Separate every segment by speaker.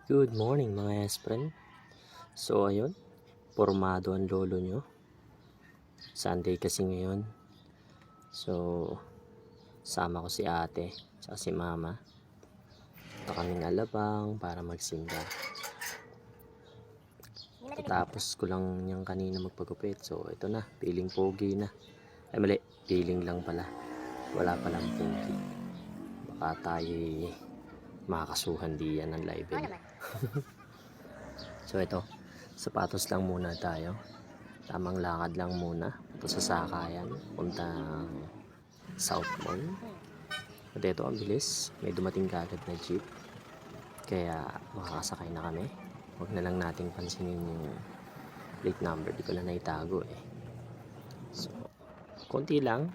Speaker 1: Good morning mga espren. So ayun, formado ang lolo nyo. Sunday kasi ngayon. So sama ko si ate at si mama. Ito kaming alabang para magsimba. Tapos ko lang yung kanina magpagupit. So ito na, feeling pogi na. Ay mali, feeling lang pala. Wala palang pogi. Baka tayo makakasuhan diyan ng live. So ito, sapatos lang muna tayo. Tamang lakad lang muna. Ito sa Sakayan, puntang South Mall. At ito, ang bilis. May dumating kagad na jeep. Kaya makakasakay na kami. Huwag na lang nating pansinin yung plate number. Di ko na naitago eh. So, konti lang.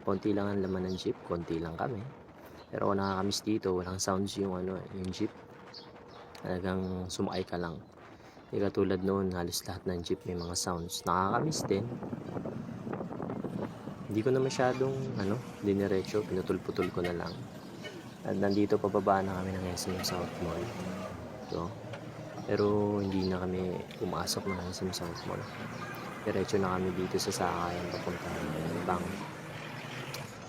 Speaker 1: Konti lang ang laman ng jeep. Konti lang kami. Pero kung nakakamiss dito, walang sounds yung jeep. Talagang sumakay ka lang. Hindi katulad noon, halos lahat ng jeep may mga sounds. Nakakamiss din. Hindi ko na masyadong diniretso, pinutol-putol ko na lang. At nandito pababa na kami ng SM South Mall. So, pero hindi na kami pumasok ng SM South Mall. Diretso na kami dito sa Sakayan papunta ng Bang.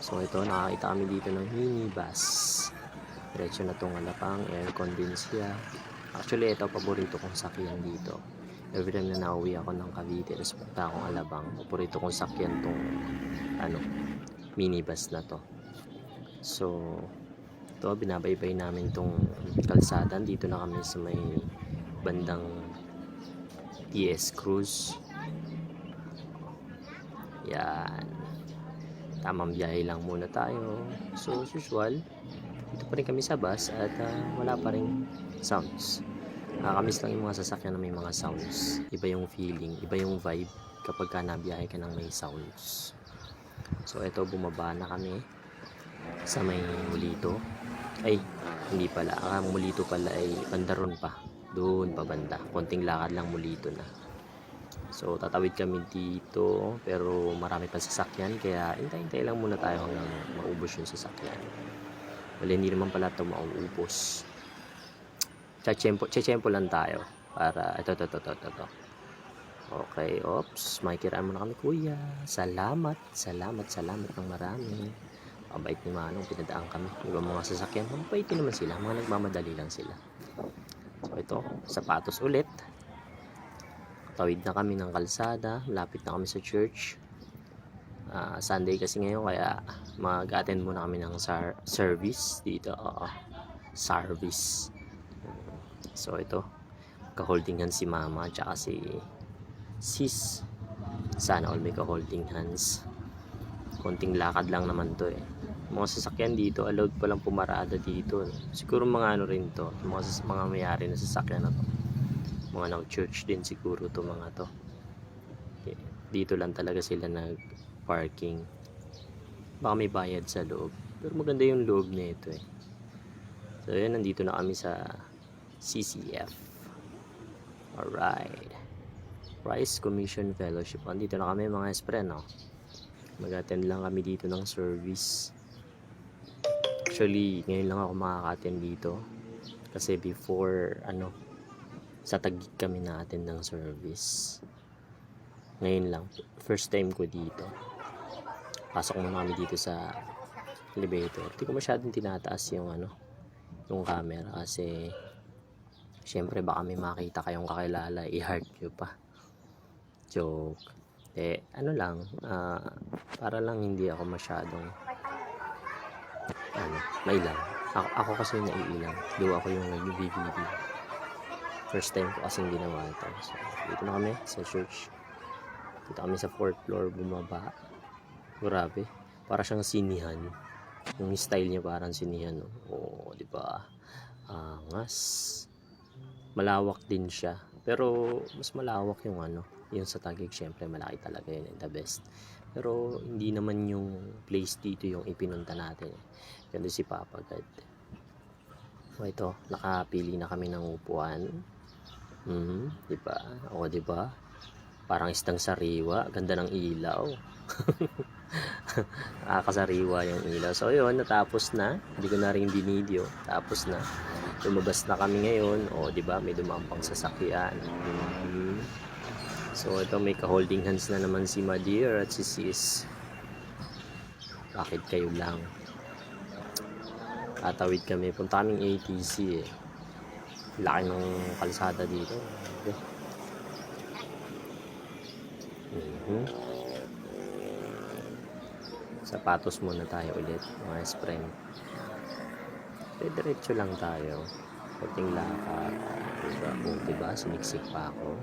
Speaker 1: So ito, nakakita kami dito ng minibus. Diretso na itong Alapang, aircon din siya. Actually, ito paborito kong sakyan dito. Every time na nauwi ako ng Cavite, tapos punta akong Alabang, paborito kong sakyan tong minibus na to. So, ito, binabaybay namin tong kalsada. Dito na kami sa may bandang TS Cruz. Yan. Tamang biyahe lang muna tayo. So, as usual, dito pa rin kami sa bus at wala pa rin sounds. Nakakamiss lang yung mga sasakyan na may mga sounds. Iba yung feeling, iba yung vibe kapag ka nabiyahe ka ng may sounds. So ito, bumaba na kami sa may Mulito. Ay, hindi pala. Ang Mulito pala ay Bandaron pa. Doon pa banda. Konting lakad lang Mulito na. So tatawid kami dito pero marami pa sasakyan kaya hintay-hintay lang muna tayo hanggang maubos yung sasakyan. Wala, hindi naman pala ito mauubos. Chechempo lang tayo para ito. Okay, ops, makikiraan mo na kami kuya. Salamat ng marami. Mabait ni Manong, pinadaan kami. Iba mga sasakyan, mabait din naman sila, mga nagmamadali lang sila. So ito, sapatos ulit. Tawid na kami ng kalsada, malapit na kami sa church. Sunday kasi ngayon kaya mag-attend muna kami ng service dito. Service. So ito, ka-holding hands si mama at saka si sis. Sana all may ka-holding hands. Konting lakad lang naman to eh. Mga sasakyan dito, allowed palang pumarada dito. Siguro mga rin to, mga mayari na sasakyan na to. Mga nag-church din siguro to mga to. Okay. Dito lang talaga sila nag-parking. Baka may bayad sa loob. Pero maganda yung loob nito eh. So yun, nandito na kami sa CCF. Alright. Rice Commission Fellowship. Andito na kami mga espren, no? Mag-attend lang kami dito ng service. Actually, ngayon lang ako makaka-attend dito. Kasi before, sa Taguig kami na-attend ng service. Ngayon lang. First time ko dito. Pasok muna kami dito sa elevator. Hindi ko masyadong tinataas yung yung camera kasi syempre baka may makita kayong kakilala, i-heart nyo pa. Joke. Para lang hindi ako masyadong mailang. Ako kasi naiilang. Doon ako yung nag-VVD. First time ko kasing ginawa ito. So, dito na kami sa church. Dito kami sa 4th floor bumaba. Grabe. Para siyang sinihan. Yung style niya parang sinihan. No? Oo, di ba? Angas. Malawak din siya. Pero mas malawak yung yung sa Taguig, syempre malaki talaga yun, the best. Pero hindi naman yung place dito yung ipinunta natin. Ganda si Papa God. So ito, nakapili na kami ng upuan. Diba? O diba? Parang isdang sariwa, ganda ng ilaw. Nakakasariwa yung ilaw. So yun, natapos na. Hindi ko na rin binideo. Tapos na. lumabas na kami ngayon. O, di ba? May dumaan pang sasakyan. So, ito may ka-holding hands na naman si Madir at si Sis. Bakit kayo lang? Tatawid kami. Punta kaming ATC eh. Laki ng kalsada dito. Okay. Sapatos muna tayo ulit, mga spring. Diretso lang tayo. Kunting lakad. Diba? O, diba? Siniksik pa ako.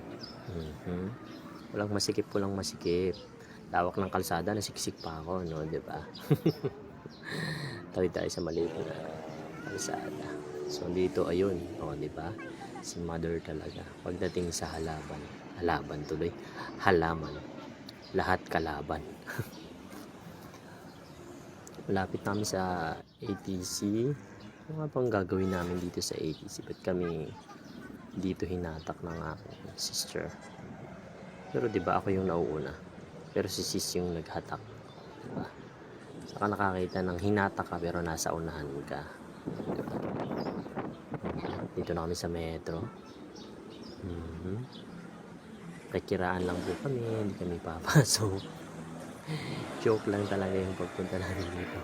Speaker 1: Walang masikip. Lawak ng kalsada, nasiksik pa ako, no? Diba? Tawid tayo sa maliit na kalsada. So, dito, ayun. O, diba? Si Mother talaga. Pagdating sa halaman tuloy. Halaman. Lahat kalaban. Malapit namin sa ATC. Ano nga bang gagawin namin dito sa ATC? Ba't kami dito hinatak ng aking sister? Pero diba ako yung nauuna? Pero si sis yung naghatak. Diba? Saka nakakita ng hinatak ka pero nasa unahan ka. Diba? Dito na kami sa metro. Kakiraan lang po kami. Hindi kami papasok. Joke lang talaga yung pagpunta namin dito.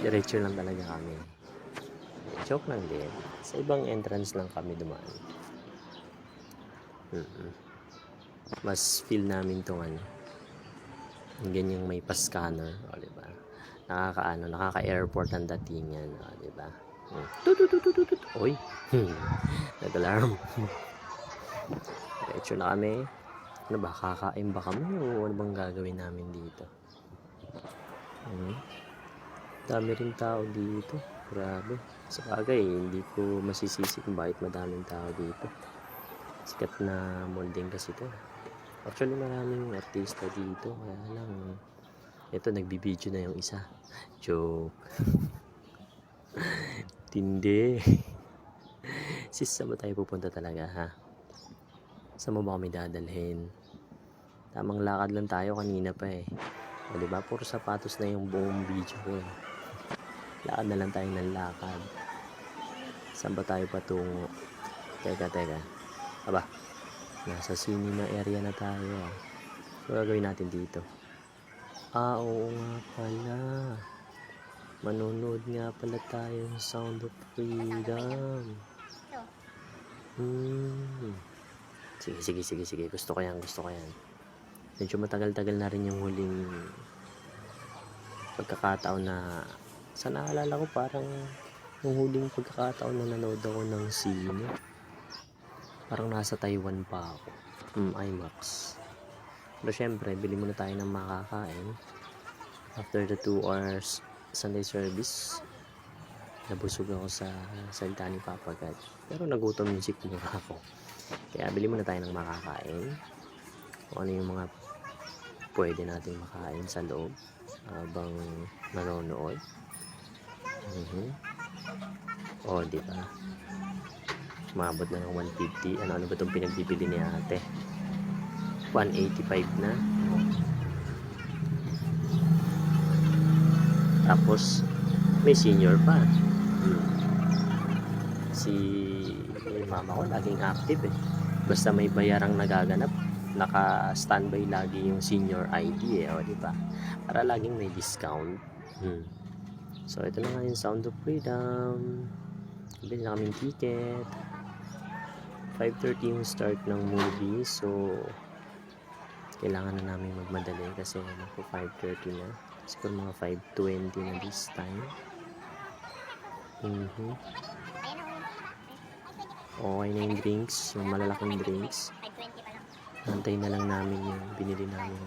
Speaker 1: Diretso lang talaga kami. Joke lang din. Sa ibang entrance lang kami dumaan. Mas feel namin tong yung ganyang may pa-scanner. O, diba? Nakaka-airport ang datingan. O, diba? Oy! Nag-alarm. Diretso na kami. Ano ba? Kakain ba kami o ano bang gagawin namin dito? Dami rin tao dito. Grabe. Sa bagay, hindi ko masisisi kung bakit madaming tao dito. Sikat na mall din kasi ito. Actually, maraming artista dito. Kaya lang, ito, nagbibideo na yung isa. Joke. Tindi. Sis, saan ba tayo pupunta talaga, ha? Saan mo ba kami dadalhin? Tamang lakad lang tayo kanina pa eh. O, diba? Puro sapatos na yung buong video ko eh. Lakad na lang tayo ng lakad. Saan ba tayo patungo? Teka. Aba, nasa cinema area na tayo ah. So, gagawin natin dito. Oo nga pala. Manonood nga pala tayo ng Sound of Freedom. Sige. Gusto ko yan. Medyo matagal-tagal na rin yung huling pagkakataon na sa naalala ko parang yung huling pagkakataon na nanood ako ng sine. Parang nasa Taiwan pa ako. IMAX. Pero syempre, bili muna tayo ng makakain. After the 2 hours Sunday service, nabusog ako sa salita ni Papa God. Pero nagutom yung siguro ako. Kaya bili muna tayo ng makakain. Kung ano yung mga pwede nating makain sa loob habang nanonood. O, diba? Maabot na ng 150. Ano ba itong pinagbibili ni ate? 185 na. Tapos, may senior pa. Si mama ko laging active eh. Basta may bayarang nagaganap, naka-standby lagi yung senior ID eh. O, diba? Para laging may discount. So, ito na nga yung Sound of Freedom. Bili na kaming ticket. 5:30 yung start ng movie. So, kailangan na namin magmadali kasi 5:30 na. Siguro mga 5:20 na this time. Okay na yung drinks, yung malalaking drinks. Antay na lang namin yung binili namin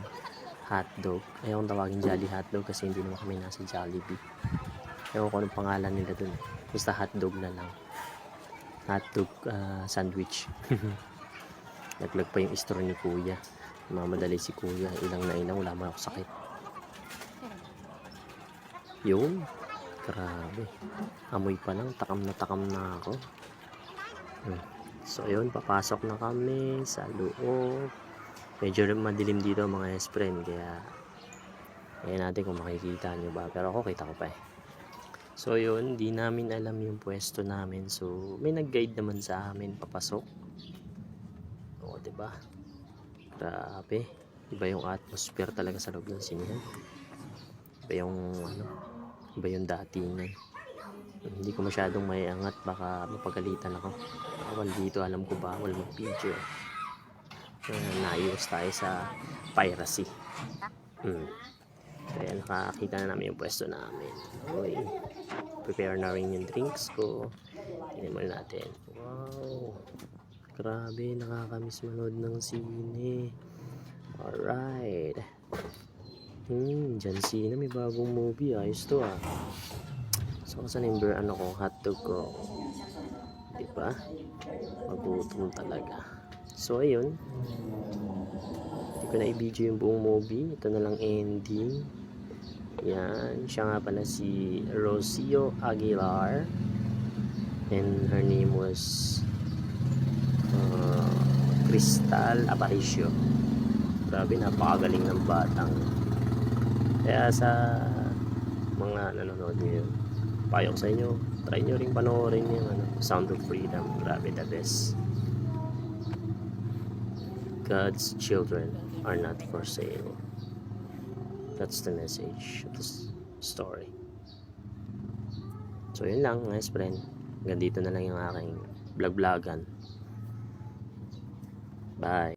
Speaker 1: hotdog. Ayaw kong tawagin Jolly Hotdog kasi hindi naman kami nasa Jollibee. Ayaw ko anong pangalan nila dun. Basta hotdog na lang. Hotdog sandwich. Naglag pa yung istro ni kuya. Mamadali si kuya. Ilang na ilang. Wala man ako sakit. Yun. Grabe. Amoy pa lang. Takam na ako. So yun. Papasok na kami sa loob. Medyo madilim dito mga S-friend. Kaya ayan natin kung makikita nyo ba. Pero ako kita ko pa eh. So yun, di namin alam yung pwesto namin. So may nag-guide naman sa amin papasok. O, diba? Grabe. Iba yung atmosphere talaga sa loob ng sinihan. Iba yung ano, iba yung datingan. Hindi ko masyadong maiangat, baka mapagalitan ako. Bawal dito, alam ko bawal mag-video. Naiwas tayo sa piracy. Kaya nakakita na namin yung pwesto namin. Uy, prepare na rin yung drinks ko. Tinimal natin. Wow, grabe, nakakamiss manood ng sine. Alright. John Cena, may bagong movie. Ayos to ah. So, saan yung ano ko, hotdog ko? Diba? Magutom talaga. So, ayun. Hindi ko na i-video yung buong movie. Ito na lang ending. Yan. Siya nga pala si Rocio Aguilar. And her name was Crystal Aparicio. Grabe, napakagaling ng batang. Kaya sa mga nanonood niyo, payo ko sa inyo, try nyo rin panoorin yung Sound of Freedom. Grabe, the best. God's children are not for sale. That's the message of the story. So yun lang, nice friend. Hanggang dito na lang yung aking vlog-vlogan. Bye.